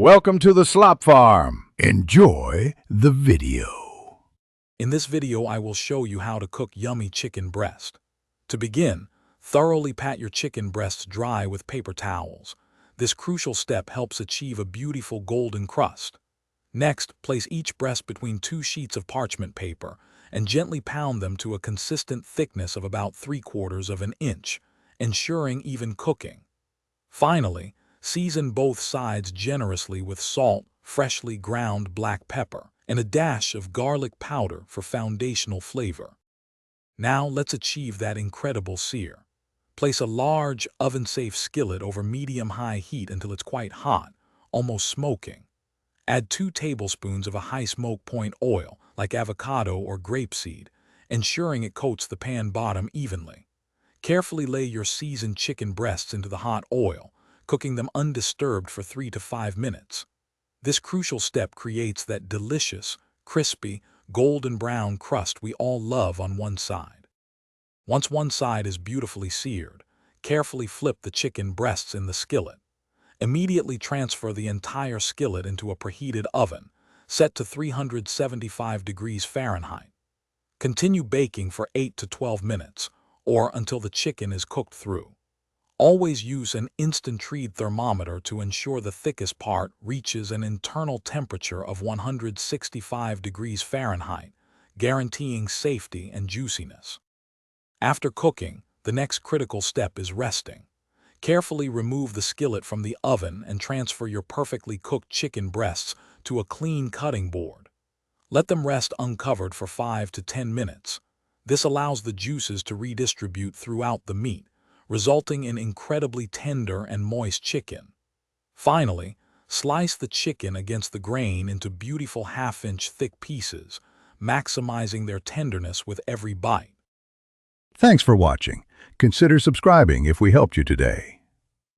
Welcome to the Slop Farm. Enjoy the video. In this video, I will show you how to cook yummy chicken breast. To begin, thoroughly pat your chicken breasts dry with paper towels. This crucial step helps achieve a beautiful golden crust. Next, place each breast between 2 sheets of parchment paper and gently pound them to a consistent thickness of about 3/4 of an inch, ensuring even cooking. Finally, season both sides generously with salt, freshly ground black pepper, and a dash of garlic powder for foundational flavor. Now let's achieve that incredible sear. Place a large, oven-safe skillet over medium-high heat until it's quite hot, almost smoking. Add 2 tablespoons of a high smoke point oil, like avocado or grapeseed, ensuring it coats the pan bottom evenly. Carefully lay your seasoned chicken breasts into the hot oil, cooking them undisturbed for 3 to 5 minutes. This crucial step creates that delicious, crispy, golden brown crust we all love on one side. Once one side is beautifully seared, carefully flip the chicken breasts in the skillet. Immediately transfer the entire skillet into a preheated oven, set to 375 degrees Fahrenheit. Continue baking for 8 to 12 minutes, or until the chicken is cooked through. Always use an instant read thermometer to ensure the thickest part reaches an internal temperature of 165 degrees Fahrenheit, guaranteeing safety and juiciness. After cooking, the next critical step is resting. Carefully remove the skillet from the oven and transfer your perfectly cooked chicken breasts to a clean cutting board. Let them rest uncovered for 5 to 10 minutes. This allows the juices to redistribute throughout the meat, resulting in incredibly tender and moist chicken. Finally, slice the chicken against the grain into beautiful half-inch thick pieces, maximizing their tenderness with every bite. Thanks for watching. Consider subscribing if we helped you today.